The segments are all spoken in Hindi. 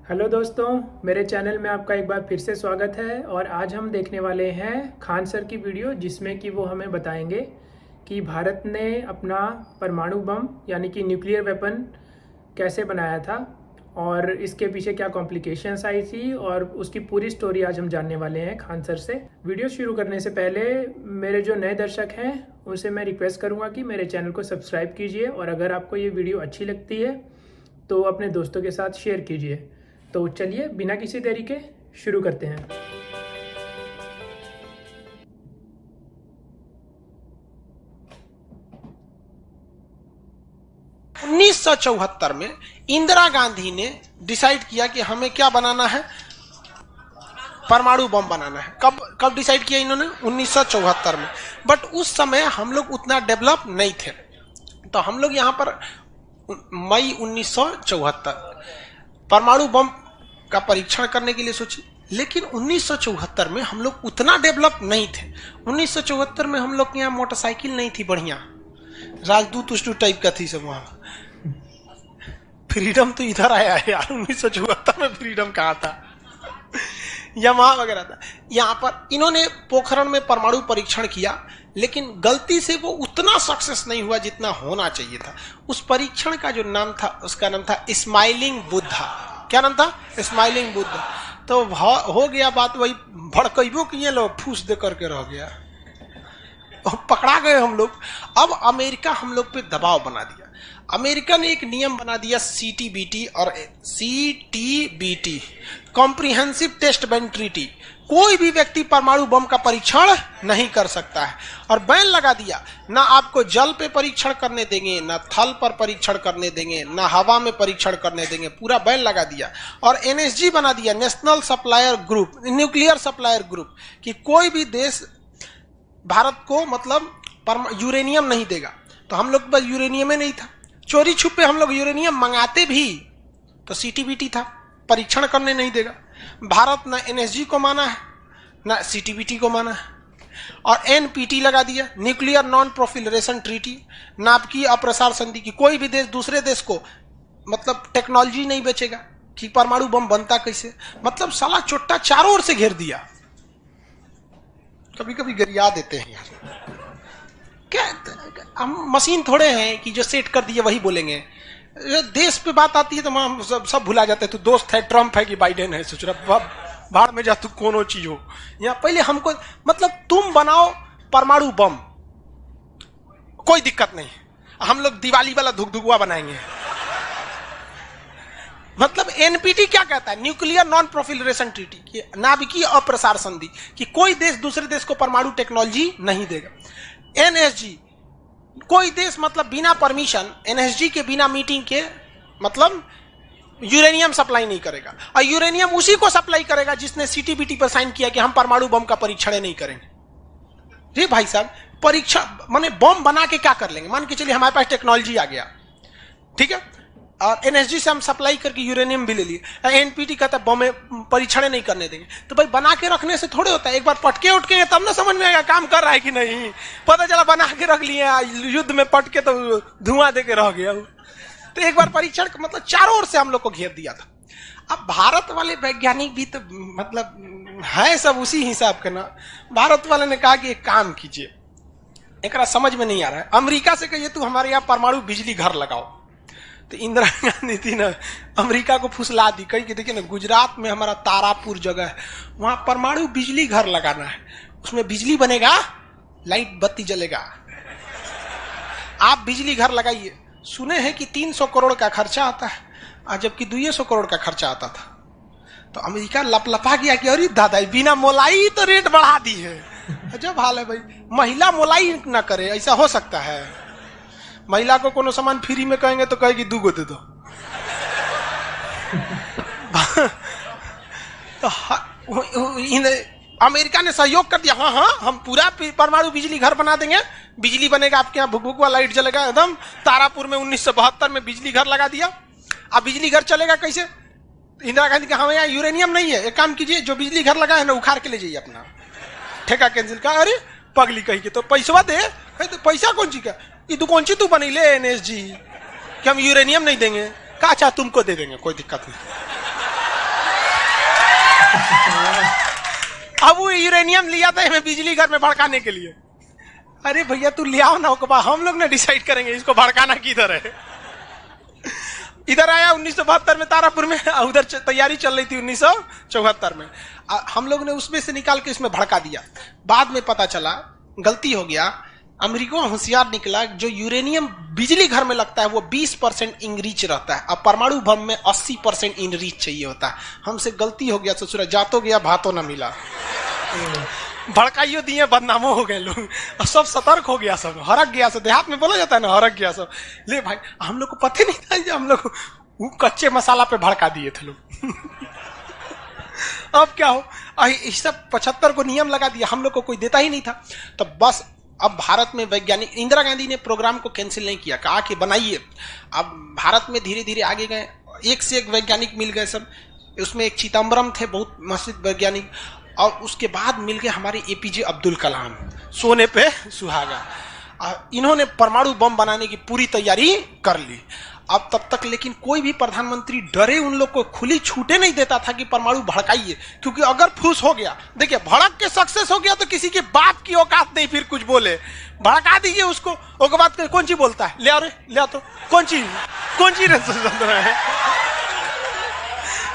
हेलो दोस्तों, मेरे चैनल में आपका एक बार फिर से स्वागत है। और आज हम देखने वाले हैं खान सर की वीडियो, जिसमें कि वो हमें बताएंगे कि भारत ने अपना परमाणु बम यानी कि न्यूक्लियर वेपन कैसे बनाया था और इसके पीछे क्या कॉम्प्लिकेशंस आई थी, और उसकी पूरी स्टोरी आज हम जानने वाले हैं खान सर से। वीडियो शुरू करने से पहले मेरे जो नए दर्शक हैं उनसे मैं रिक्वेस्ट करूँगा कि मेरे चैनल को सब्सक्राइब कीजिए, और अगर आपको ये वीडियो अच्छी लगती है तो अपने दोस्तों के साथ शेयर कीजिए। तो चलिए बिना किसी देरी के शुरू करते हैं। उन्नीस में इंदिरा गांधी ने डिसाइड किया कि हमें क्या बनाना है, परमाणु बम बनाना है। कब डिसाइड किया इन्होंने? 1974 में। बट उस समय हम लोग उतना डेवलप नहीं थे, तो हम लोग यहां पर मई 1974 परमाणु बम का परीक्षण करने के लिए सोचे। लेकिन 1974 में हम लोग उतना डेवलप नहीं थे। 1974 में हम लोग के यहाँ मोटरसाइकिल नहीं थी बढ़िया, राजदूत उष्टू टाइप का थी सब। वहां फ्रीडम तो इधर आया है यार, 1974 में फ्रीडम कहाँ था? यमहा वगैरह था। यहाँ पर इन्होंने पोखरण में परमाणु परीक्षण किया, लेकिन गलती से वो उतना सक्सेस नहीं हुआ जितना होना चाहिए था। उस परीक्षण का जो नाम था, उसका नाम था स्माइलिंग बुद्धा। क्या नाम था? स्माइलिंग बुद्धा। तो हो गया बात वही, भड़कइबो किए लोग, फूस दे करके रह गया, पकड़ा गए हम लोग। अब अमेरिका हम लोग पे दबाव बना दिया। अमेरिका ने एक नियम बना दिया, सीटीबीटी और CTBT, comprehensive test ban treaty. कोई भी व्यक्ति परमाणु बम का परीक्षण नहीं कर सकता है, और बैन लगा दिया। ना आपको जल पे परीक्षण करने देंगे, ना थल पर परीक्षण करने देंगे, ना हवा में परीक्षण करने देंगे, पूरा बैन लगा दिया। और एनएसजी बना दिया, national supplier group, nuclear supplier group, कि कोई भी देश भारत को मतलब यूरेनियम नहीं देगा। तो हम लोग बस यूरेनियम ही नहीं था, चोरी छुपे हम लोग यूरेनियम मंगाते भी तो सीटीबीटी था, परीक्षण करने नहीं देगा। भारत ना एनएसजी को माना है ना सीटीबीटी को माना है, और एनपीटी लगा दिया, न्यूक्लियर नॉन प्रोफिलरेशन ट्रीटी, नाभिकीय अप्रसार संधि, की कोई भी देश दूसरे देश को मतलब टेक्नोलॉजी नहीं बेचेगा कि परमाणु बम बनता कैसे। मतलब साला चोट्टा चारों ओर से घेर दिया। कभी कभी गरिया देते हैं यार, क्या हम मशीन थोड़े हैं कि जो सेट कर दिए वही बोलेंगे। देश पे बात आती है तो हम सब भुला जाते हैं। तू दोस्त है ट्रम्प है कि बाइडेन है, सोच रहा भाड़ में जा तू कोनो चीज हो। यहाँ पहले हमको मतलब तुम बनाओ परमाणु बम, कोई दिक्कत नहीं, हम लोग दिवाली वाला धुकधुकुआ बनाएंगे। मतलब एनपीटी क्या कहता है? न्यूक्लियर नॉन प्रोफिलरेशन ट्रीटी, नाभिकीय अप्रसार संधि, कि कोई देश दूसरे देश को परमाणु टेक्नोलॉजी नहीं देगा। एनएसजी, कोई देश मतलब बिना परमिशन, एनएसजी के बिना मीटिंग के मतलब यूरेनियम सप्लाई नहीं करेगा। और यूरेनियम उसी को सप्लाई करेगा जिसने सीटीबीटी पर साइन किया कि हम परमाणु बम का परीक्षण नहीं करेंगे। रे भाई साहब, परीक्षा माने बम बना के क्या कर लेंगे? मान के चलिए हमारे पास टेक्नोलॉजी आ गया, ठीक है, और एनएसजी से हम सप्लाई करके यूरेनियम भी ले लिए। एनपीटी कहता है बम परीक्षण नहीं करने देंगे। तो भाई बना के रखने से थोड़े होता है, एक बार पटके उठके तब ना समझ में आएगा काम कर रहा है कि नहीं। पता चला बना के रख लिए, युद्ध में पटके तो धुआं दे के रह गया। तो एक बार परीक्षण मतलब चारों ओर से हम लोग को घेर दिया था। अब भारत वाले वैज्ञानिक भी तो मतलब है सब उसी हिसाब के ना। भारत वाले ने कहा कि एक काम कीजिए, एक समझ में नहीं आ रहा है, अमेरिका से कहिए तू हमारे यहाँ परमाणु बिजली घर लगाओ। तो इंदिरा गांधी थी ना, अमेरिका को फुसला दी, कही कि देखिए ना गुजरात में हमारा तारापुर जगह है, वहां परमाणु बिजली घर लगाना है, उसमें बिजली बनेगा, लाइट बत्ती जलेगा, आप बिजली घर लगाइए। सुने हैं कि 300 करोड़ का खर्चा आता है, जबकि 200 करोड़ का खर्चा आता था। तो अमेरिका लपलपा गया कि अरे दादा बिना मोलाई तो रेट बढ़ा दी है। अजब हाल है भाई, महिला मोलाई ना करे, ऐसा हो सकता है? महिला को कोनो सामान फ्री में कहेंगे तो कहेगी 2 गो दे दो। तो अमेरिका ने सहयोग कर दिया, हाँ हम पूरा परमाणु बिजली घर बना देंगे, बिजली बनेगा, आपके यहाँ भुकभुकवा लाइट जलेगा एकदम। तारापुर में 1972 में बिजली घर लगा दिया। अब बिजली घर चलेगा कैसे? इंदिरा गांधी का हमें यहाँ यूरेनियम नहीं है, एक काम कीजिए, जो बिजली घर लगा है ना उखाड़ के ले जाइए, अपना ठेका कैंसिल का। अरे पगली कही के तो पैसा दे, तो पैसा कौन ची का, ये तू कौन सी तू बनी ले एनएसजी कि हम यूरेनियम नहीं देंगे? का अच्छा तुमको दे देंगे, कोई दिक्कत नहीं। अब वो यूरेनियम लिया था हमें बिजली घर में भड़काने के लिए। अरे भैया तू ले आओ ना, ओकबा हम लोग ने डिसाइड करेंगे इसको भड़काना किधर है। इधर आया 1972 में तारापुर में, उधर तैयारी चल रही थी 1974 में। हम लोग ने उसमें से निकाल के इसमें भड़का दिया। बाद में पता चला गलती हो गया, अमेरिका होशियार निकला, जो यूरेनियम बिजली घर में लगता है वो 20% इनरीच रहता है, अब परमाणु बम में 80% इनरीच चाहिए होता है। हमसे गलती हो गया ससुरा, जातो गया भातो ना मिला। भड़काइयो दिए बदनामो हो गए लोग, और सब सतर्क हो गया, सब हरक गया। सब देहात में बोला जाता है ना, हरक गया सब। ले भाई हम लोग को पता नहीं था, हम लोग वो कच्चे मसाला पे भड़का दिए थे लोग। अब क्या हो, सब 75 को नियम लगा दिया, हम लोग को कोई देता ही नहीं था। तो बस अब भारत में वैज्ञानिक, इंदिरा गांधी ने प्रोग्राम को कैंसिल नहीं किया, कहा कि बनाइए। अब भारत में धीरे धीरे आगे गए, एक से एक वैज्ञानिक मिल गए सब। उसमें एक चिदम्बरम थे, बहुत मशहूर वैज्ञानिक, और उसके बाद मिल गए हमारे एपीजे अब्दुल कलाम, सोने पे सुहागा। इन्होंने परमाणु बम बनाने की पूरी तैयारी कर ली। अब तब तक लेकिन कोई भी प्रधानमंत्री डरे उन लोग को खुली छूटे नहीं देता था कि परमाणु भड़काइए, क्योंकि अगर फूस हो गया, देखिए भड़क के सक्सेस हो गया तो किसी के बाप की औकात नहीं फिर कुछ बोले। भड़का दीजिए उसको, उसके बाद कौन सी बोलता है, ले आओ रे, ले आओ तो कौन सी है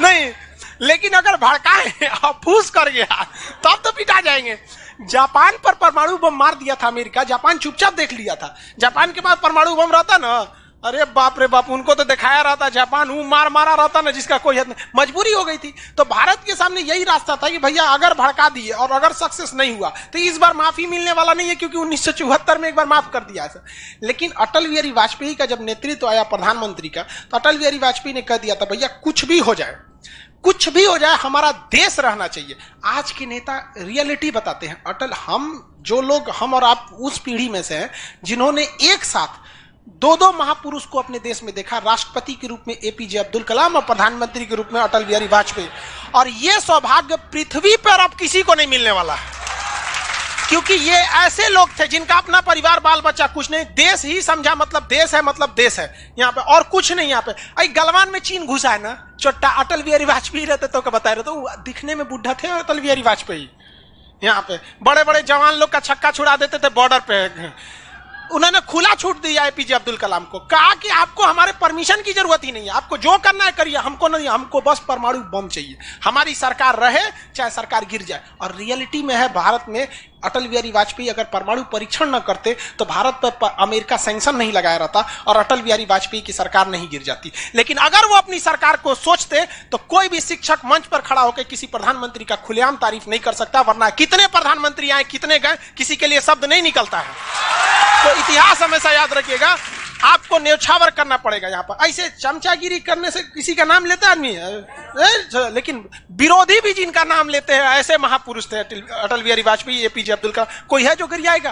नहीं। लेकिन अगर भड़काए और फूस कर गया तब तो पिटा जाएंगे। जापान पर परमाणु बम मार दिया था अमेरिका, जापान चुपचाप देख लिया था। जापान के पास परमाणु बम रहता ना, अरे बाप रे बाप, उनको तो दिखाया रहता, जापान वो मारा रहता ना जिसका कोई हद नहीं। मजबूरी हो गई थी। तो भारत के सामने यही रास्ता था कि भैया अगर भड़का दिए और अगर सक्सेस नहीं हुआ तो इस बार माफी मिलने वाला नहीं है, क्योंकि 1974 में एक बार माफ कर दिया है। लेकिन अटल बिहारी वाजपेयी का जब नेतृत्व आया प्रधानमंत्री का, तो अटल बिहारी वाजपेयी ने कह दिया था भैया कुछ भी हो जाए, कुछ भी हो जाए, हमारा देश रहना चाहिए। आज के नेता रियलिटी बताते हैं। अटल, हम और आप उस पीढ़ी में से हैं जिन्होंने एक साथ दो महापुरुष को अपने देश में देखा, राष्ट्रपति के रूप में एपीजे अब्दुल कलाम और प्रधानमंत्री के रूप में अटल बिहारी वाजपेयी। और यह सौभाग्य पृथ्वी पर अब किसी को नहीं मिलने वाला है, क्योंकि ये ऐसे लोग थे जिनका अपना परिवार बाल बच्चा कुछ नहीं, देश ही समझा, मतलब देश है, मतलब देश है यहाँ पे, और कुछ नहीं यहाँ पे। अरे गलवान में चीन घुसा है ना, चोट्टा अटल बिहारी वाजपेयी रहते तो क्या बता रहे, तो दिखने में बुढ़ा थे अटल बिहारी वाजपेयी। यहाँ पे बड़े बड़े जवान लोग का छक्का छुड़ा देते थे बॉर्डर पे। उन्होंने खुला छूट दिया एपीजे अब्दुल कलाम को, कहा कि आपको हमारे परमिशन की जरूरत ही नहीं है, आपको जो करना है करिए, हमको नहीं, हमको बस परमाणु बम चाहिए, हमारी सरकार रहे चाहे सरकार गिर जाए। और रियलिटी में है, भारत में अटल बिहारी वाजपेयी अगर परमाणु परीक्षण न करते तो भारत पर अमेरिका सैंक्शन नहीं लगाया रहता और अटल बिहारी वाजपेयी की सरकार नहीं गिर जाती। लेकिन अगर वो अपनी सरकार को सोचते तो कोई भी शिक्षक मंच पर खड़ा होकर किसी प्रधानमंत्री का खुलेआम तारीफ नहीं कर सकता, वरना कितने प्रधानमंत्री आए, कितने गए, किसी के लिए शब्द नहीं निकलता है। तो इतिहास हमेशा याद रखिएगा, आपको न्यौछावर करना पड़ेगा। यहाँ पर ऐसे चमचागिरी करने से किसी का नाम लेता आदमी है, लेकिन विरोधी भी जिनका नाम लेते हैं ऐसे महापुरुष थे अटल बिहारी वाजपेयी, एपीजे अब्दुल कलाम। कोई है जो गिर जाएगा?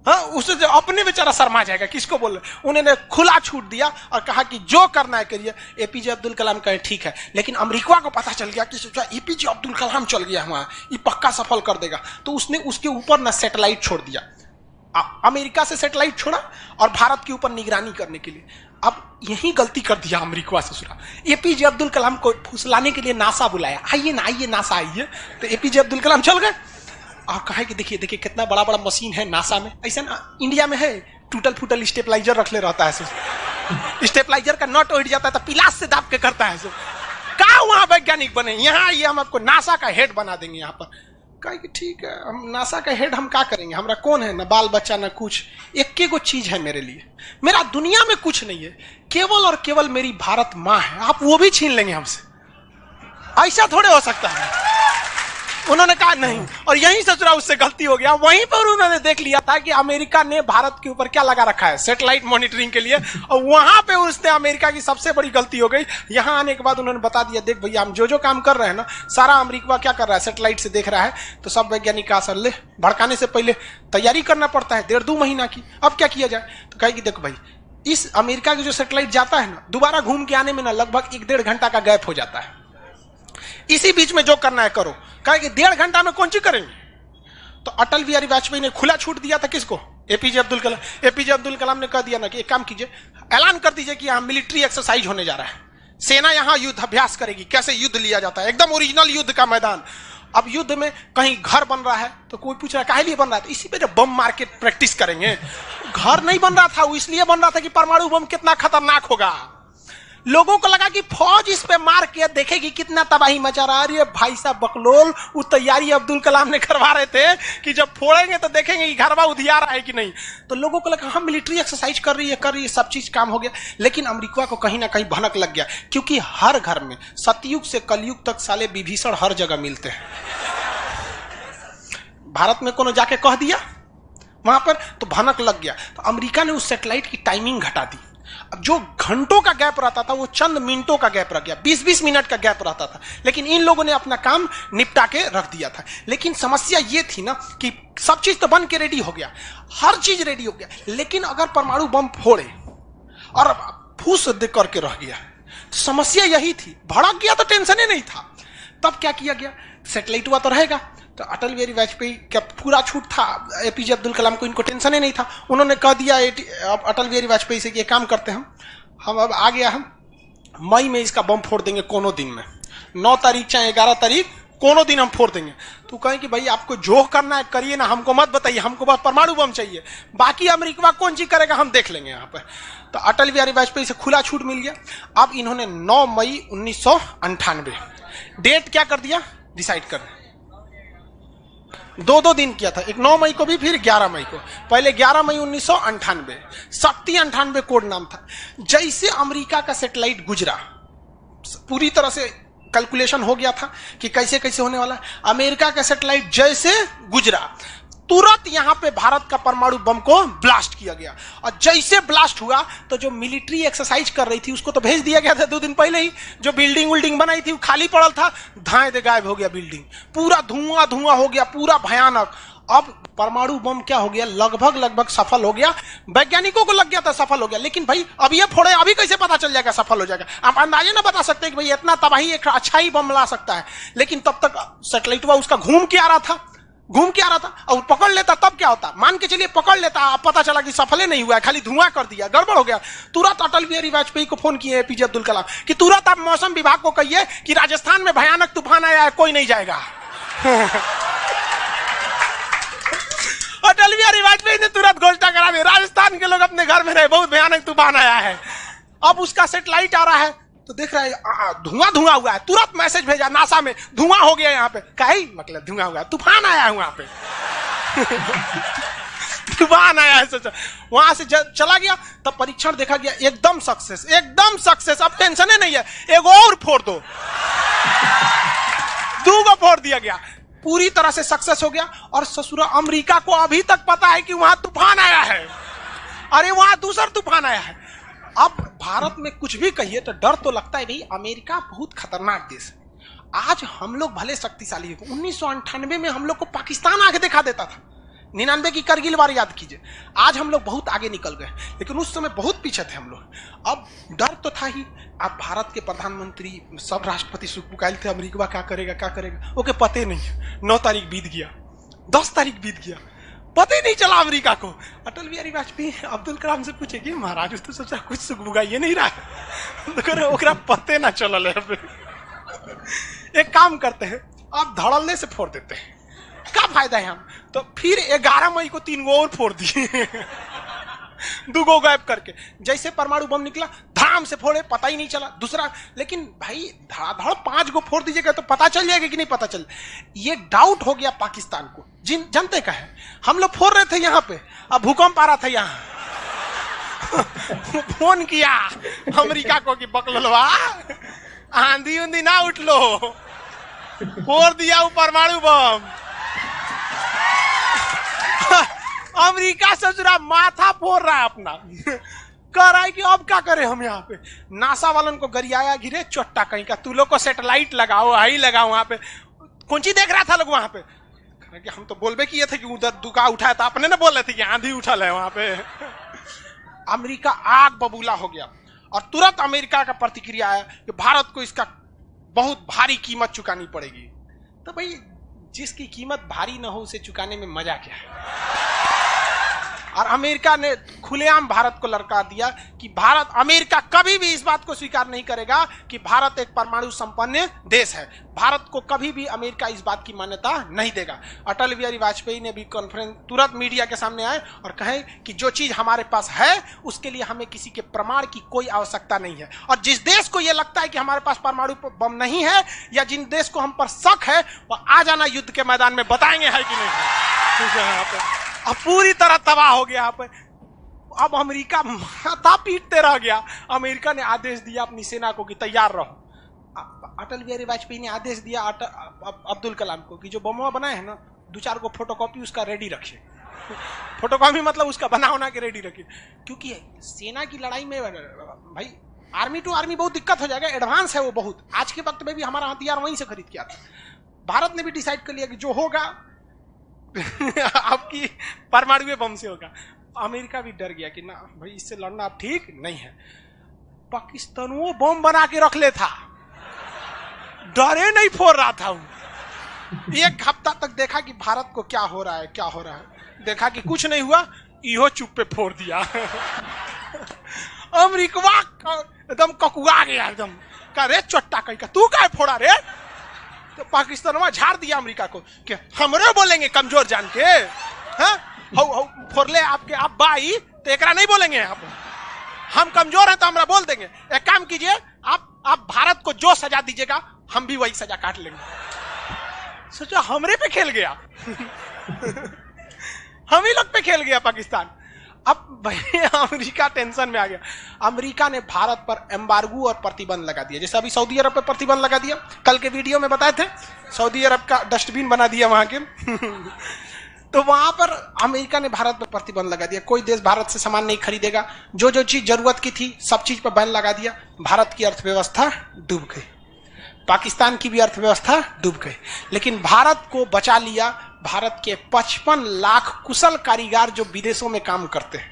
हाँ, उससे जो अपने बेचारा शर्मा जाएगा, किसको बोल रहे। उन्होंने खुला छूट दिया और कहा कि जो करना है करिए। एपीजे अब्दुल कलाम कहे ठीक है, लेकिन अमेरिका को पता चल गया कि सोचा एपीजे अब्दुल कलाम चल गया वहां, ये पक्का सफल कर देगा, तो उसने उसके ऊपर ना सैटेलाइट छोड़ दिया। अमेरिका से सैटेलाइट छोड़ा और भारत के ऊपर निगरानी करने के लिए। अब यही गलती कर दिया अमेरिका ससुरा। एपीजे अब्दुल कलाम को फुसलाने के लिए नासा बुलाया, आइए ना, आइए नासा आइए। तो एपीजे अब्दुल कलाम चल गए और कहा कि देखिए देखिए कितना बड़ा बड़ा मशीन है नासा में। ऐसा ना इंडिया में है, टूटल फूटल स्टेपलाइजर रख ले रहता है, स्टेपलाइजर का नट उठ जाता है तो पिलास से दाब के करता है। कहा वहां वैज्ञानिक बने, यहाँ आइए हम आपको नासा का हेड बना देंगे। यहाँ पर कहा कि ठीक है, हम नासा का हेड हम क्या करेंगे, हमारा कौन है, ना बाल बच्चा ना कुछ, एक को चीज है मेरे लिए, मेरा दुनिया में कुछ नहीं है, केवल और केवल मेरी भारत माँ है, आप वो भी छीन लेंगे हमसे। ऐसा थोड़े हो सकता है। उन्होंने कहा नहीं, और यहीं ससुरा उससे गलती हो गया। वहीं पर उन्होंने देख लिया था कि अमेरिका ने भारत के ऊपर क्या लगा रखा है, सैटेलाइट मॉनिटरिंग के लिए, और वहां पे उसने अमेरिका की सबसे बड़ी गलती हो गई। यहां आने के बाद उन्होंने बता दिया, देख भैया हम जो काम कर रहे हैं ना, सारा अमेरिका क्या कर रहा है, सैटेलाइट से देख रहा है। तो सब वैज्ञानिक का असर ले, भड़काने से पहले तैयारी करना पड़ता है 1.5-2 महीना की। अब क्या किया जाए, तो कहे कि देखो भाई, इस अमेरिका की जो सैटेलाइट जाता है ना, दोबारा घूम के आने में ना लगभग 1-1.5 घंटा का गैप हो जाता है। इसी बीच में जो करना है करो। कहा कि 1.5 घंटा में कौन सी करेंगे। तो अटल बिहारी वाजपेयी ने खुला छूट दिया था किसको, एपीजे अब्दुल कलाम। एपीजे अब्दुल कलाम ने कह दिया ना कि एक काम कीजिए, ऐलान कर दीजिए कि यहाँ मिलिट्री एक्सरसाइज होने जा रहा है, सेना यहां युद्ध अभ्यास करेगी, कैसे युद्ध लिया जाता है, एकदम ओरिजिनल युद्ध का मैदान। अब युद्ध में कहीं घर बन रहा है तो कोई पूछ रहा है काहे लिए बन रहा है, तो इसी पे जब बम मार के प्रैक्टिस करेंगे। घर नहीं बन रहा था, वो इसलिए बन रहा था कि परमाणु बम कितना खतरनाक होगा। लोगों को लगा कि फौज इस पे मार के देखेगी कितना तबाही मचा रहा है। अरे भाई साहब बकलोल, वो तैयारी अब्दुल कलाम ने करवा रहे थे कि जब फोड़ेंगे तो देखेंगे कि घरवा उधियार है कि नहीं। तो लोगों को लगा हम मिलिट्री एक्सरसाइज कर रही है, सब चीज काम हो गया। लेकिन अमेरिका को कहीं ना कहीं भनक लग गया, क्योंकि हर घर में सतयुग से कलयुग तक साले विभीषण हर जगह मिलते हैं। भारत में कोनो जाके कह दिया वहां पर तो भनक लग गया। तो अमेरिका ने उस सैटेलाइट की टाइमिंग घटा दी। अब जो घंटों का गैप रहता था वो चंद मिनटों का गैप रह गया, 20-20 मिनट का गैप रहता था। लेकिन इन लोगों ने अपना काम निपटा के रख दिया था। लेकिन समस्या ये थी ना कि सब चीज तो बन के रेडी हो गया, हर चीज रेडी हो गया, लेकिन अगर परमाणु बम फोड़े और फूस दे करके रह गया तो समस्या यही थी। भड़क गया तो टेंशन ही नहीं था। तब क्या किया गया, सैटेलाइट हुआ तो रहेगा। तो अटल बिहारी वाजपेयी का पूरा छूट था, एपीजे अब्दुल कलाम को इनको टेंशन ही नहीं था। उन्होंने कह दिया अटल बिहारी वाजपेयी से कि ये काम करते हैं हम अब आ गया, हम मई में इसका बम फोड़ देंगे, कोनो दिन में 9 तारीख चाहे 11 तारीख कोनो दिन हम फोड़ देंगे। तो कहें कि भाई आपको जो करना है करिए ना, हमको मत बताइए, हमको बस परमाणु बम चाहिए, बाकी अमेरिका कौन चीज करेगा हम देख लेंगे यहाँ पर। तो अटल बिहारी वाजपेयी से खुला छूट मिल गया। अब इन्होंने 9 मई 1998 डेट क्या कर दिया, डिसाइड कर 2 दिन किया था, एक 9 मई को भी, फिर 11 मई को। पहले 11 मई 1998 शक्ति 98 कोड नाम था। जैसे अमेरिका का सैटेलाइट गुजरा, पूरी तरह से कैलकुलेशन हो गया था कि कैसे कैसे होने वाला है। अमेरिका का सैटेलाइट जैसे गुजरा तुरंत यहां पे भारत का परमाणु बम को ब्लास्ट किया गया। और जैसे ब्लास्ट हुआ तो जो मिलिट्री एक्सरसाइज कर रही थी उसको तो भेज दिया गया था 2 दिन पहले ही। जो बिल्डिंग बनाई थी वो खाली पड़ल था, धाए दे गायब हो गया बिल्डिंग, पूरा धुआं धुआं हो गया, पूरा भयानक। अब परमाणु बम क्या हो गया, लगभग सफल हो गया। वैज्ञानिकों को लग गया था सफल हो गया, लेकिन भाई अब ये फोड़े, अभी कैसे पता चल जाएगा सफल हो जाएगा। आप अंदाजे ना बता सकते कि भाई इतना तबाही एक अच्छा ही बम ला सकता है। लेकिन तब तक सैटेलाइट उसका घूम के आ रहा था और पकड़ लेता तब क्या होता, मान के चलिए पकड़ लेता, अब पता चला कि सफल ही नहीं हुआ है, खाली धुआं कर दिया, गड़बड़ हो गया। तुरंत अटल बिहारी वाजपेयी को फोन किए एपीजे अब्दुल कलाम कि तुरंत आप मौसम विभाग को कहिए कि राजस्थान में भयानक तूफान आया है, कोई नहीं जाएगा। अटल बिहारी वाजपेयी ने तुरंत घोषणा करा दी, राजस्थान के लोग अपने घर में रहे, बहुत भयानक तूफान आया है। अब उसका सैटेलाइट आ रहा है तो देख रहा है धुआं हुआ है, तुरंत मैसेज भेजा नासा में, धुआं हो गया यहाँ पे। कहीं मतलब धुआं हुआ, तूफान आया है वहां पे। तूफान आया है, सोचा वहां से चला गया। तब परीक्षण देखा गया, एकदम सक्सेस। अब टेंशन ही नहीं है, एक और फोड़ दो, 2 को फोड़ दिया गया, पूरी तरह से सक्सेस हो गया। और ससुरा अमेरिका को अभी तक पता है कि वहां तूफान आया है, अरे वहां दूसरा तूफान आया है। अब भारत में कुछ भी कहिए तो डर तो लगता है, भाई अमेरिका बहुत खतरनाक देश है। आज हम लोग भले शक्तिशाली है, 1998 में हम लोग को पाकिस्तान आगे दिखा देता था, 99 की करगिल वार याद कीजिए। आज हम लोग बहुत आगे निकल गए, लेकिन उस समय बहुत पीछे थे हम लोग। अब डर तो था ही। अब भारत के प्रधानमंत्री सब राष्ट्रपति सुखपुकाइल थे, अमेरिका क्या करेगा ओके पते नहीं। 9 तारीख बीत गया, 10 तारीख बीत गया, पता ही नहीं चला अमेरिका को। अटल बिहारी वाजपेयी अब्दुल कलाम से पूछे कि महाराज तो सोचा कुछ सुख बुगाइए नहीं रहा है, तो ओकरा पते ना चल। एक काम करते हैं, आप धड़ल्ले से फोड़ देते हैं, क्या फायदा है हम। तो फिर 11 मई को 3 गो और फोड़ दिए, 2 गो गायब करके। जैसे परमाणु बम निकला धाम से फोड़े, पता ही नहीं चला दूसरा। लेकिन भाई धड़ाधड़ 5 गो फोड़ दीजिएगा तो पता चल जाएगा कि नहीं पता चल। ये डाउट हो गया पाकिस्तान को, जनते का है। हम लोग फोड़ रहे थे यहाँ पे, अब भूकंप आ रहा था यहाँ। फोन किया अमेरिका को कि बकलवा आंधी उंधी ना उठ लो, फोड़ दिया वो परमाणु बम। अमेरिका ससुरा माथा फोड़ रहा है अपना, कह रहा है कि अब क्या करें हम। यहाँ पे नासा वालन को गरियाया गिरे चोट्टा कहीं का, तू लोग को सैटेलाइट लगाओ, हाई लगाओ। वहां पे कौन चीज देख रहा था लोग वहां पे, कि हम तो बोलबे किए थे कि उधर दुका उठाया था, अपने ना बोल रहे थे कि आंधी उठल है वहां पे। अमेरिका आग बबूला हो गया और तुरंत अमेरिका का प्रतिक्रिया आया कि भारत को इसका बहुत भारी कीमत चुकानी पड़ेगी। तो भाई जिसकी कीमत भारी ना हो उसे चुकाने में मजा क्या है। और अमेरिका ने खुलेआम भारत को ललकार दिया कि अमेरिका कभी भी इस बात को स्वीकार नहीं करेगा कि भारत एक परमाणु संपन्न देश है। भारत को कभी भी अमेरिका इस बात की मान्यता नहीं देगा। अटल बिहारी वाजपेयी ने भी कॉन्फ्रेंस तुरंत मीडिया के सामने आए और कहे कि जो चीज हमारे पास है उसके लिए हमें किसी के प्रमाण की कोई आवश्यकता नहीं है, और जिस देश को यह लगता है कि हमारे पास परमाणु बम नहीं है या जिन देश को हम पर शक है वह आ जाना युद्ध के मैदान में, बताएंगे है कि नहीं है। यहाँ पे अब पूरी तरह तबाह हो गया। यहाँ पे अब अमेरिका माथा पीटते रह गया। अमेरिका ने आदेश दिया अपनी सेना को कि तैयार रहो। अटल बिहारी वाजपेयी ने आदेश दिया अब्दुल कलाम को कि जो बम बनाए हैं ना, 2-4 को फोटोकॉपी उसका रेडी रखिए। फोटोकॉपी मतलब उसका बना के रेडी रखिए, क्योंकि सेना की लड़ाई में भाई आर्मी टू आर्मी बहुत दिक्कत हो जाएगा। एडवांस है वो बहुत। आज के वक्त में भी हमारा हथियार वहीं से खरीद किया था। भारत ने भी डिसाइड कर लिया कि जो होगा आपकी परमाणु बम से होगा। अमेरिका भी डर गया कि ना भाई इससे लड़ना अब ठीक नहीं है। पाकिस्तान वो बम बना के रख ले था, डरे नहीं फोड़ रहा था। 1 हफ्ता तक देखा कि भारत को क्या हो रहा है, देखा कि कुछ नहीं हुआ, इहो चुप पे फोड़ दिया। अमेरिका एकदम ककुआ गया, एकदम कह रे चोट्टा कहीं का तू क्या फोड़ा रे। तो पाकिस्तान वहां झाड़ दिया अमेरिका को कि हमरे बोलेंगे कमजोर जान के, फोड़ ले आपके आप बाई तो एकरा नहीं बोलेंगे। हम कमजोर हैं तो हमरा बोल देंगे। एक काम कीजिए, आप भारत को जो सजा दीजिएगा हम भी वही सजा काट लेंगे। सोचा हमरे पे खेल गया। हम ही लोग पे खेल गया पाकिस्तान। अब भाई अमेरिका टेंशन में आ गया। अमेरिका ने भारत पर एम्बार्गो और प्रतिबंध लगा दिया, जैसे अभी सऊदी अरब पे प्रतिबंध लगा दिया। कल के वीडियो में बताए थे, सऊदी अरब का डस्टबिन बना दिया वहां के। तो वहां पर अमेरिका ने भारत पर प्रतिबंध लगा दिया। कोई देश भारत से सामान नहीं खरीदेगा। जो चीज जरूरत की थी सब चीज पर बैन लगा दिया। भारत की अर्थव्यवस्था डूब गई, पाकिस्तान की भी अर्थव्यवस्था डूब गई, लेकिन भारत को बचा लिया भारत के 55 लाख कुशल कारीगर जो विदेशों में काम करते हैं।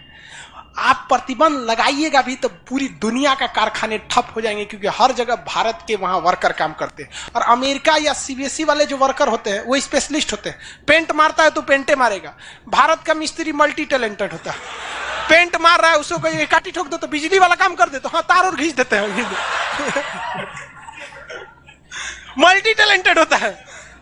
आप प्रतिबंध लगाइएगा भी तो पूरी दुनिया का कारखाने ठप हो जाएंगे, क्योंकि हर जगह भारत के वहां वर्कर काम करते हैं। और अमेरिका या सीबीएसई वाले जो वर्कर होते हैं वो स्पेशलिस्ट होते हैं। पेंट मारता है तो पेंटे मारेगा। भारत का मिस्त्री मल्टी टैलेंटेड होता है। पेंट मार रहा है उसको कोई काटी ठोक दो तो बिजली वाला काम कर दे, तो हाँ तार और घींच देते हैं। मल्टी टैलेंटेड होता है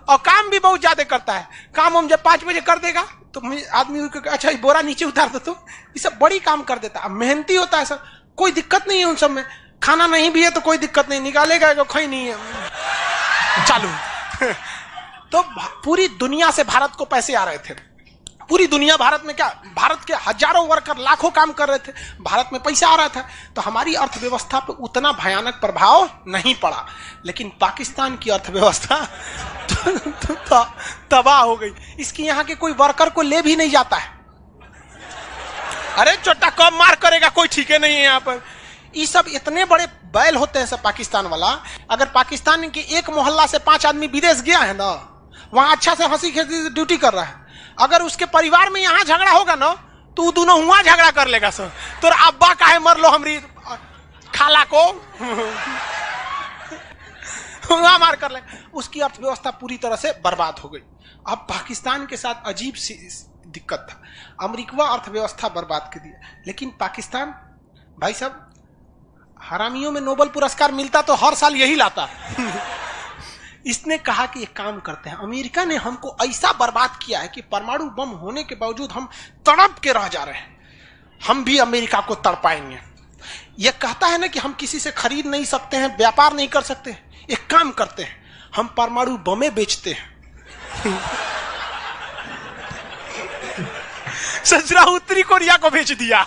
और काम भी बहुत ज्यादा करता है। काम हम जब 5 बजे कर देगा तो आदमी अच्छा बोरा नीचे उतार दो, तो ये सब बड़ी काम कर देता है। मेहनती होता है सर, कोई दिक्कत नहीं है उन सब में। खाना नहीं भी है तो कोई दिक्कत नहीं, निकालेगा कोई नहीं है, चालू। तो पूरी दुनिया से भारत को पैसे आ रहे थे। पूरी दुनिया भारत में क्या, भारत के हजारों वर्कर लाखों काम कर रहे थे, भारत में पैसा आ रहा था। तो हमारी अर्थव्यवस्था पर उतना भयानक प्रभाव नहीं पड़ा, लेकिन पाकिस्तान की अर्थव्यवस्था तबाह हो गई। इसकी यहाँ के कोई वर्कर को ले भी नहीं जाता है। अरे छोटा कम मार करेगा कोई ठीक नहीं है यहाँ पर। ये सब इतने बड़े बैल होते हैं सब पाकिस्तान वाला। अगर पाकिस्तान के एक मोहल्ला से 5 आदमी विदेश गया है ना, वहां अच्छा से हंसी खेसी ड्यूटी कर रहा है, अगर उसके परिवार में यहाँ झगड़ा होगा ना तो दोनों वहां झगड़ा कर लेगा सर। तो अब्बा काहे मर लो हमरी खाला को वहां मार कर ले। उसकी अर्थव्यवस्था पूरी तरह से बर्बाद हो गई। अब पाकिस्तान के साथ अजीब सी दिक्कत था। अमेरिका अर्थव्यवस्था बर्बाद कर दिया, लेकिन पाकिस्तान भाई साहब हरामियों में नोबेल पुरस्कार मिलता तो हर साल यही लाता। इसने कहा कि एक काम करते हैं, अमेरिका ने हमको ऐसा बर्बाद किया है कि परमाणु बम होने के बावजूद हम तड़प के रह जा रहे हैं, हम भी अमेरिका को तड़पाएंगे। यह कहता है ना कि हम किसी से खरीद नहीं सकते हैं, व्यापार नहीं कर सकते। एक काम करते हैं, हम परमाणु बमें बेचते हैं। ससुरा उत्तरी कोरिया को बेच दिया।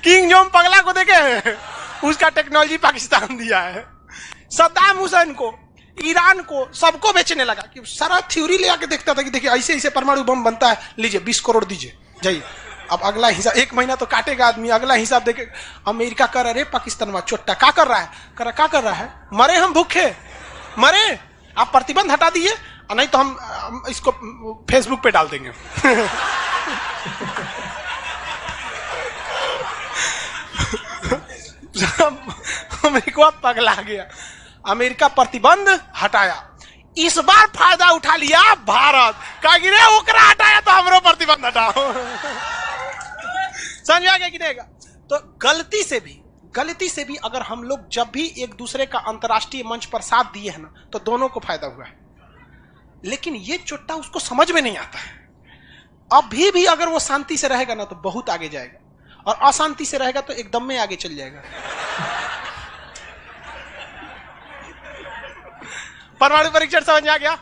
किंग जोंग पगला को देखे, उसका टेक्नोलॉजी पाकिस्तान दिया है। सद्दाम हुसैन को, ईरान को, सबको बेचने लगा कि सारा थ्योरी ले आके देखता था कि देखिए ऐसे ऐसे परमाणु बम बनता है, लीजिए 20 करोड़ दीजिए जाइए। अब अगला हिसाब 1 महीना तो काटेगा आदमी, अगला हिसाब देखे। अमेरिका कर रहा है पाकिस्तान में चोट्टा क्या कर रहा है, क्या कर रहा है, मरे हम भूखे मरे, आप प्रतिबंध हटा दिए नहीं तो हम इसको फेसबुक पे डाल देंगे। अमेरिका पगला गया। अमेरिका प्रतिबंध हटाया। इस बार फायदा उठा लिया भारत, कहा कि रे ओकरा हटाया तो हमरो प्रतिबंध हटाओ। समझ में आ गया कि नहीं? तो गलती से भी अगर हम लोग जब भी एक दूसरे का अंतर्राष्ट्रीय मंच पर साथ दिए हैं ना, तो दोनों को फायदा हुआ है। लेकिन ये चुट्टा उसको समझ में नहीं आता है। अभी भी अगर वो शांति से रहेगा ना तो बहुत आगे जाएगा, और अशांति से रहेगा तो एकदम में आगे चल जाएगा। परमाणु परीक्षण समझ में आ गया?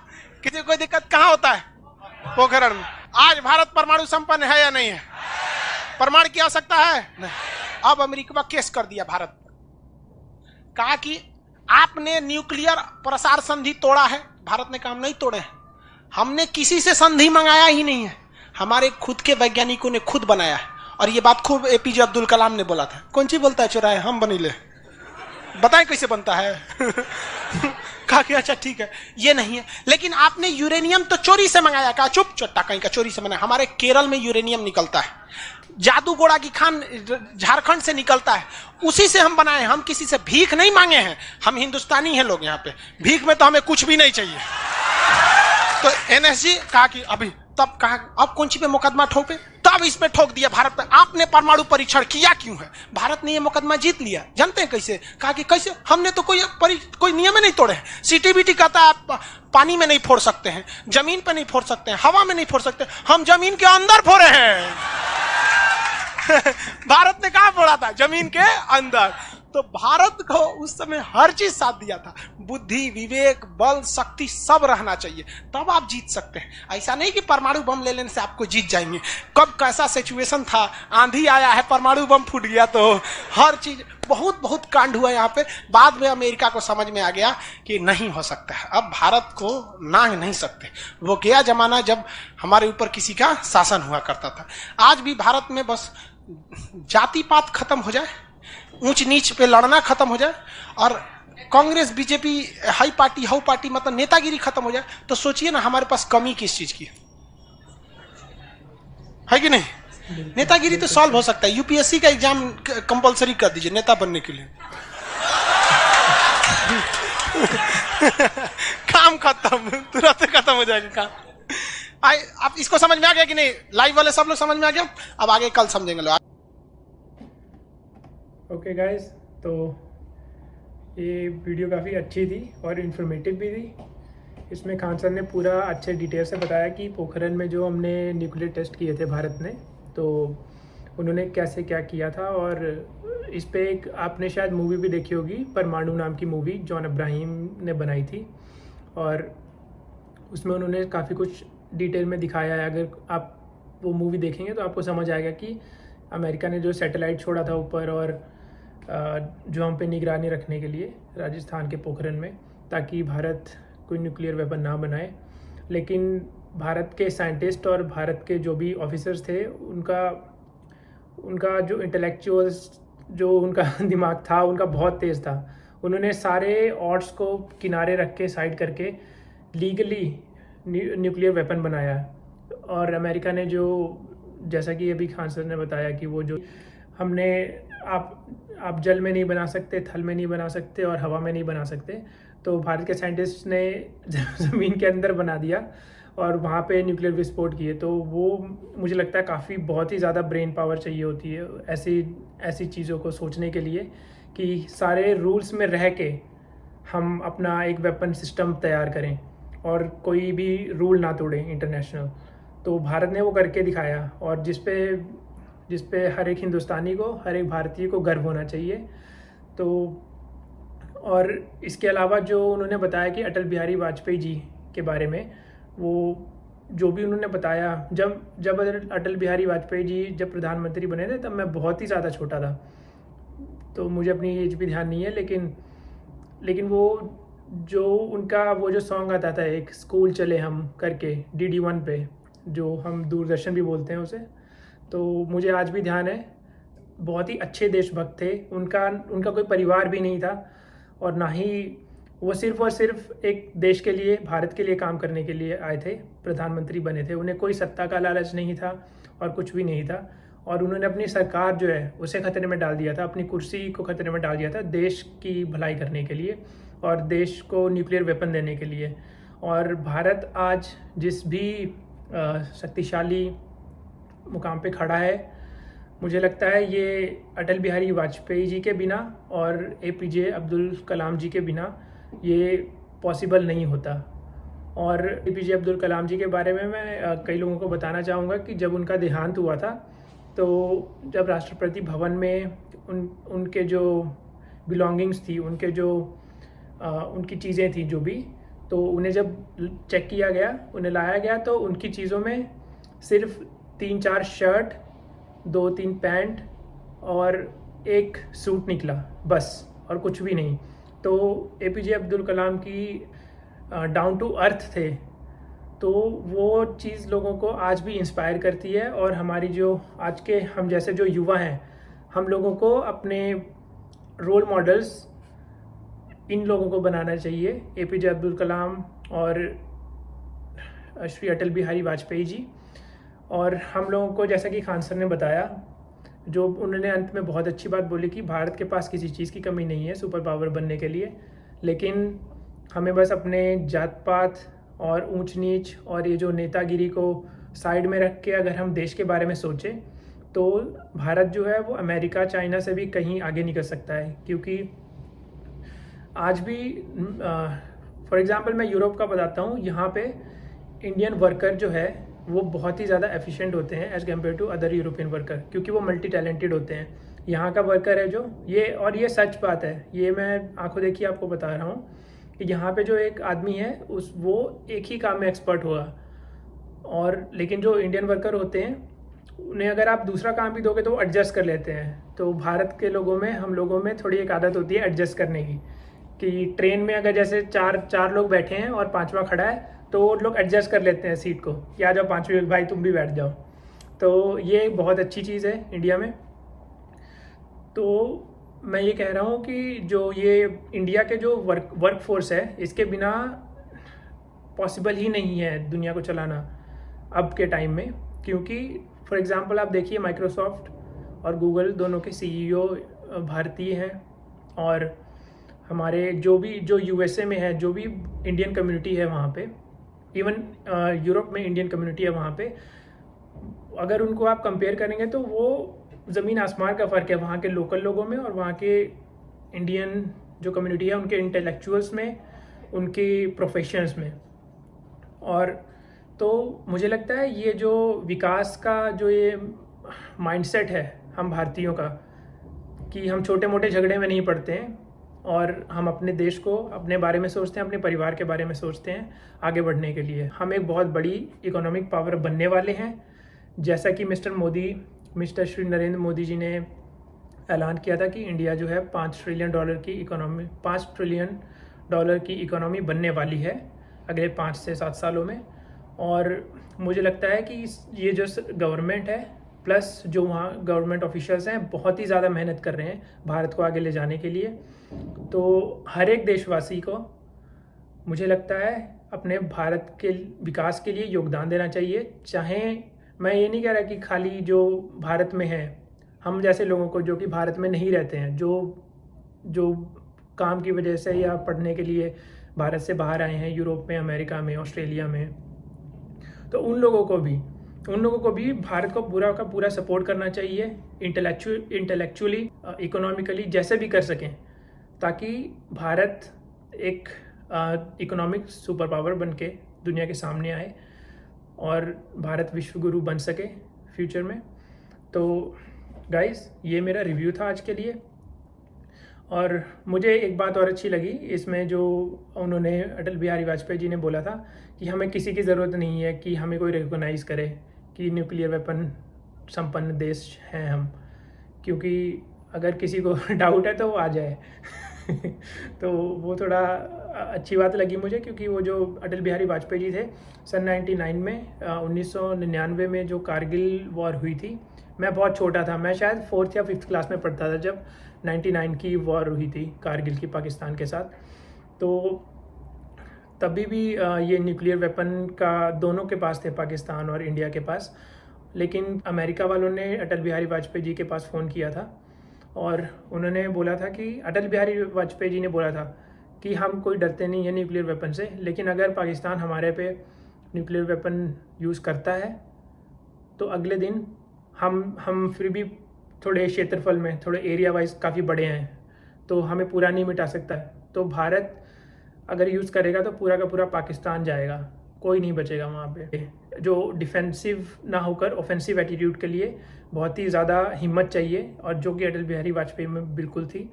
किसी को कोई दिक्कत कहां होता है? पोखरण में। आज भारत परमाणु संपन्न है या नहीं है? परमाणु की आवश्यकता है? नहीं। अब अमेरिका केस कर दिया भारत पर, कहा कि आपने न्यूक्लियर प्रसार संधि तोड़ा है। भारत ने कहा हम नहीं तोड़े हैं, हमने किसी से संधि मंगाया ही नहीं है, हमारे खुद के वैज्ञानिकों ने खुद बनाया है। और ये बात खूब एपीजे अब्दुल कलाम ने बोला था। कौन सी बोलता है चुराए हम बनीले, बताएं कैसे बनता है? कहा कि अच्छा ठीक है, ये नहीं है। लेकिन आपने यूरेनियम तो चोरी से मंगाया। कहा चुप, चट्टा कहीं का चोरी से मंगाया। हमारे केरल में यूरेनियम निकलता है, जादूगोड़ा की खान झारखंड से निकलता है, उसी से हम बनाए। हम किसी से भीख नहीं मांगे हैं, हम हिंदुस्तानी हैं लोग। यहाँ पे भीख में तो हमें कुछ भी नहीं चाहिए। तो एनएसजी कहा कि अभी, तब कहा अब कौन सी पे मुकदमा ठोके, तब इस पे ठोक दिया भारत पे। आपने परमाणु परीक्षण किया क्यों है? भारत ने ये मुकदमा जीत लिया। जानते हैं कैसे? कहा कि कैसे? हमने तो कोई नियम नहीं तोड़े हैं। सीटीबीटी कहता है आप पानी में नहीं फोड़ सकते हैं, जमीन पे नहीं फोड़ सकते हैं, हवा में नहीं फोड़ सकते, हम जमीन के अंदर फोड़े हैं। भारत ने कहा फोड़ा था? जमीन के अंदर। तो भारत को उस समय हर चीज साथ दिया था। बुद्धि, विवेक, बल, शक्ति सब रहना चाहिए, तब आप जीत सकते हैं। ऐसा नहीं कि परमाणु बम ले लेने से आपको जीत जाएंगे। कब कैसा सिचुएशन था, आंधी आया है, परमाणु बम फूट गया, तो हर चीज बहुत कांड हुआ यहाँ पे। बाद में अमेरिका को समझ में आ गया कि नहीं हो सकता है, अब भारत को नांग नहीं सकते। वो गया जमाना जब हमारे ऊपर किसी का शासन हुआ करता था। आज भी भारत में बस जाति पात खत्म हो जाए, ऊंच नीच पे लड़ना खत्म हो जाए, और Congress BJP high party how party मतलब नेतागिरी खत्म हो जाए, तो सोचिए ना हमारे पास कमी किस चीज की है कि नहीं? नेतागिरी तो सॉल्व हो सकता है। यूपीएससी का एग्जाम कंपलसरी कर दीजिए नेता बनने के लिए। काम खत्म, तुरंत खत्म हो जाएगा काम। आप इसको समझ में आ गया कि नहीं? लाइव वाले सब लोग समझ में आ गया? अब आगे कल समझेंगे लोग। ओके गाइस, तो ये वीडियो काफ़ी अच्छी थी और इन्फॉर्मेटिव भी थी। इसमें खान सर ने पूरा अच्छे डिटेल से बताया कि पोखरण में जो हमने न्यूक्लियर टेस्ट किए थे भारत ने, तो उन्होंने कैसे क्या किया था। और इस पे एक आपने शायद मूवी भी देखी होगी, परमाणु नाम की मूवी जॉन अब्राहिम ने बनाई थी, और उसमें उन्होंने काफ़ी कुछ डिटेल में दिखाया है। अगर आप वो मूवी देखेंगे तो आपको समझ आएगा कि अमेरिका ने जो सैटेलाइट छोड़ा था ऊपर, और जो हम पे निगरानी रखने के लिए राजस्थान के पोखरण में, ताकि भारत कोई न्यूक्लियर वेपन ना बनाए। लेकिन भारत के साइंटिस्ट और भारत के जो भी ऑफिसर्स थे, उनका जो इंटेलेक्चुअल्स, जो उनका दिमाग था, उनका बहुत तेज़ था। उन्होंने सारे ऑड्स को किनारे रख के, साइड करके, लीगली न्यूक्लियर वेपन बनाया। और अमेरिका ने जो, जैसा कि अभी खान सर ने बताया कि वो जो हमने आप जल में नहीं बना सकते, थल में नहीं बना सकते, और हवा में नहीं बना सकते, तो भारत के साइंटिस्ट ने ज़मीन के अंदर बना दिया और वहाँ पे न्यूक्लियर विस्फोट किए। तो वो मुझे लगता है काफ़ी बहुत ही ज़्यादा ब्रेन पावर चाहिए होती है ऐसी चीज़ों को सोचने के लिए, कि सारे रूल्स में रह के हम अपना एक वेपन सिस्टम तैयार करें और कोई भी रूल ना तोड़ें इंटरनेशनल। तो भारत ने वो करके दिखाया, और जिस पे हर एक हिंदुस्तानी को, हर एक भारतीय को गर्व होना चाहिए। तो और इसके अलावा जो उन्होंने बताया कि अटल बिहारी वाजपेयी जी के बारे में, वो जो भी उन्होंने बताया, जब अटल बिहारी वाजपेयी जी जब प्रधानमंत्री बने थे, तब मैं बहुत ही ज़्यादा छोटा था, तो मुझे अपनी एज भी ध्यान नहीं है। लेकिन वो जो सॉन्ग आता था एक, स्कूल चले हम करके, DD1 पे, जो हम दूरदर्शन भी बोलते हैं उसे, तो मुझे आज भी ध्यान है। बहुत ही अच्छे देशभक्त थे। उनका कोई परिवार भी नहीं था, और ना ही वो सिर्फ और सिर्फ एक देश के लिए, भारत के लिए काम करने के लिए आए थे, प्रधानमंत्री बने थे। उन्हें कोई सत्ता का लालच नहीं था और कुछ भी नहीं था, और उन्होंने अपनी सरकार जो है उसे खतरे में डाल दिया था, अपनी कुर्सी को खतरे में डाल दिया था देश की भलाई करने के लिए और देश को न्यूक्लियर वेपन देने के लिए। और भारत आज जिस भी शक्तिशाली मुकाम पे खड़ा है, मुझे लगता है ये अटल बिहारी वाजपेयी जी के बिना और APJ अब्दुल कलाम जी के बिना ये पॉसिबल नहीं होता। और APJ अब्दुल कलाम जी के बारे में मैं कई लोगों को बताना चाहूँगा कि जब उनका देहांत हुआ था तो जब राष्ट्रपति भवन में उनके जो बिलोंगिंग्स थी, उनके जो उनकी चीज़ें थी जो भी, तो उन्हें जब चेक किया गया, उन्हें लाया गया तो उनकी चीज़ों में सिर्फ 3-4 शर्ट, 2-3 पैंट और एक सूट निकला बस, और कुछ भी नहीं। तो APJ अब्दुल कलाम की डाउन टू अर्थ थे, तो वो चीज़ लोगों को आज भी इंस्पायर करती है। और हमारी जो आज के हम जैसे जो युवा हैं, हम लोगों को अपने रोल मॉडल्स इन लोगों को बनाना चाहिए, APJ अब्दुल कलाम और श्री अटल बिहारी वाजपेयी जी। और हम लोगों को, जैसा कि खान सर ने बताया, जो उन्होंने अंत में बहुत अच्छी बात बोली कि भारत के पास किसी चीज़ की कमी नहीं है सुपर पावर बनने के लिए, लेकिन हमें बस अपने जात पात और ऊंच नीच और ये जो नेतागिरी को साइड में रख के अगर हम देश के बारे में सोचें तो भारत जो है वो अमेरिका, चाइना से भी कहीं आगे निकल सकता है। क्योंकि आज भी फॉर एग्ज़ाम्पल मैं यूरोप का बताता हूँ, यहाँ पे इंडियन वर्कर जो है वो बहुत ही ज़्यादा एफिशिएंट होते हैं as compare to other European worker, क्योंकि वो मल्टी टैलेंटेड होते हैं। यहाँ का वर्कर है जो ये सच बात है, ये मैं आंखों देखी आपको बता रहा हूँ कि यहाँ पे जो एक आदमी है वो एक ही काम में एक्सपर्ट होगा, और लेकिन जो इंडियन वर्कर होते हैं उन्हें अगर आप दूसरा काम भी दोगे तो वो एडजस्ट कर लेते हैं। तो भारत के लोगों में, हम लोगों में थोड़ी एक आदत होती है एडजस्ट करने की, कि ट्रेन में अगर जैसे चार लोग बैठे हैं और पांचवा खड़ा है तो वो लोग एडजस्ट कर लेते हैं सीट को कि आ जाओ पांचवें भाई तुम भी बैठ जाओ। तो ये बहुत अच्छी चीज़ है इंडिया में। तो मैं ये कह रहा हूँ कि जो ये इंडिया के जो वर्क फोर्स है, इसके बिना पॉसिबल ही नहीं है दुनिया को चलाना अब के टाइम में। क्योंकि फॉर एग्ज़ाम्पल आप देखिए, माइक्रोसॉफ्ट और गूगल दोनों के CEO भारतीय हैं, और हमारे जो USA में है, जो भी इंडियन कम्युनिटी है वहाँ पे, इवन यूरोप में इंडियन कम्युनिटी है वहाँ पे, अगर उनको आप कंपेयर करेंगे तो वो ज़मीन आसमान का फ़र्क है वहाँ के लोकल लोगों में और वहाँ के इंडियन जो कम्युनिटी है उनके इंटेलेक्चुअल्स में, उनकी प्रोफेशंस में। और तो मुझे लगता है ये जो विकास का जो ये माइंडसेट है हम भारतीयों का, कि हम छोटे मोटे झगड़े में नहीं पड़ते हैं और हम अपने देश को, अपने बारे में सोचते हैं, अपने परिवार के बारे में सोचते हैं आगे बढ़ने के लिए। हम एक बहुत बड़ी इकोनॉमिक पावर बनने वाले हैं, जैसा कि मिस्टर श्री नरेंद्र मोदी जी ने ऐलान किया था कि इंडिया जो है $5 ट्रिलियन की इकोनॉमी बनने वाली है अगले 5 से 7 सालों में। और मुझे लगता है कि ये जो गवर्नमेंट है प्लस जो वहाँ गवर्नमेंट ऑफिशियल्स हैं बहुत ही ज़्यादा मेहनत कर रहे हैं भारत को आगे ले जाने के लिए। तो हर एक देशवासी को मुझे लगता है अपने भारत के विकास के लिए योगदान देना चाहिए। चाहे, मैं ये नहीं कह रहा कि खाली जो भारत में है, हम जैसे लोगों को जो कि भारत में नहीं रहते हैं, जो काम की वजह से या पढ़ने के लिए भारत से बाहर आए हैं, यूरोप में, अमेरिका में, ऑस्ट्रेलिया में, तो उन लोगों को भी भारत को पूरा का पूरा सपोर्ट करना चाहिए, इंटेलेक्चुअली, इकोनॉमिकली, जैसे भी कर सकें, ताकि भारत एक इकोनॉमिक सुपर पावर बन के दुनिया के सामने आए और भारत विश्व गुरु बन सके फ्यूचर में। तो गाइस, ये मेरा रिव्यू था आज के लिए। और मुझे एक बात और अच्छी लगी इसमें, जो उन्होंने अटल बिहारी वाजपेयी जी ने बोला था कि हमें किसी की ज़रूरत नहीं है कि हमें कोई रिकॉग्नाइज़ करे कि न्यूक्लियर वेपन संपन्न देश हैं हम, क्योंकि अगर किसी को डाउट है तो वो आ जाए। तो वो थोड़ा अच्छी बात लगी मुझे, क्योंकि वो जो अटल बिहारी वाजपेयी जी थे, सन 1999 में जो कारगिल वॉर हुई थी, मैं बहुत छोटा था, मैं शायद 4th या 5th क्लास में पढ़ता था जब 99 की वॉर हुई थी कारगिल की पाकिस्तान के साथ। तो तभी भी ये न्यूक्लियर वेपन का दोनों के पास थे, पाकिस्तान और इंडिया के पास। लेकिन अमेरिका वालों ने अटल बिहारी वाजपेयी जी के पास फ़ोन किया था और उन्होंने बोला था कि अटल बिहारी वाजपेयी जी ने बोला था कि हम कोई डरते नहीं हैं न्यूक्लियर वेपन से, लेकिन अगर पाकिस्तान हमारे पे न्यूक्लियर वेपन यूज़ करता है तो अगले दिन हम फिर भी थोड़े क्षेत्रफल में, थोड़े एरिया वाइज काफ़ी बड़े हैं, तो हमें पूरा नहीं मिटा सकता है। तो भारत अगर यूज़ करेगा तो पूरा का पूरा पाकिस्तान जाएगा, कोई नहीं बचेगा वहाँ पे। जो डिफेंसिव ना होकर ऑफेंसिव एटीट्यूड के लिए बहुत ही ज़्यादा हिम्मत चाहिए, और जो कि अटल बिहारी वाजपेयी में बिल्कुल थी।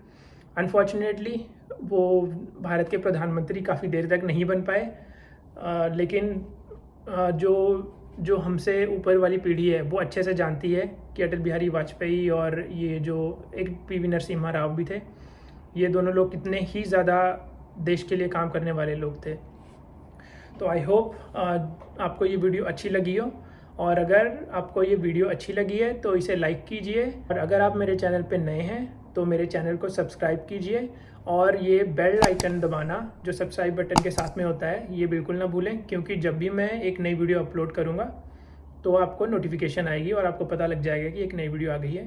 अनफॉर्चुनेटली वो भारत के प्रधानमंत्री काफ़ी देर तक नहीं बन पाए, लेकिन जो हमसे ऊपर वाली पीढ़ी है वो अच्छे से जानती है कि अटल बिहारी वाजपेयी और ये जो एक पीवी नरसिम्हा राव भी थे, ये दोनों लोग कितने ही ज़्यादा देश के लिए काम करने वाले लोग थे। तो आई होप आपको ये वीडियो अच्छी लगी हो, और अगर आपको ये वीडियो अच्छी लगी है तो इसे लाइक कीजिए, और अगर आप मेरे चैनल पे नए हैं तो मेरे चैनल को सब्सक्राइब कीजिए, और ये बेल आइकन दबाना जो सब्सक्राइब बटन के साथ में होता है ये बिल्कुल ना भूलें, क्योंकि जब भी मैं एक नई वीडियो अपलोड करूँगा तो आपको नोटिफिकेशन आएगी और आपको पता लग जाएगा कि एक नई वीडियो आ गई है।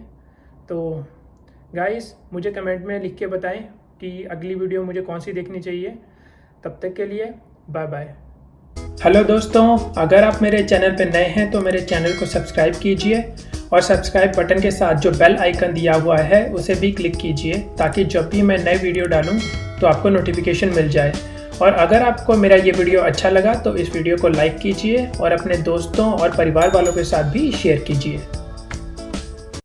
तो गाइस, मुझे कमेंट में लिख के बताएं कि अगली वीडियो मुझे कौन सी देखनी चाहिए। तब तक के लिए बाय बाय। हेलो दोस्तों, अगर आप मेरे चैनल पर नए हैं तो मेरे चैनल को सब्सक्राइब कीजिए, और सब्सक्राइब बटन के साथ जो बेल आइकन दिया हुआ है उसे भी क्लिक कीजिए, ताकि जब भी मैं नए वीडियो डालूं तो आपको नोटिफिकेशन मिल जाए। और अगर आपको मेरा ये वीडियो अच्छा लगा तो इस वीडियो को लाइक कीजिए और अपने दोस्तों और परिवार वालों के साथ भी शेयर कीजिए।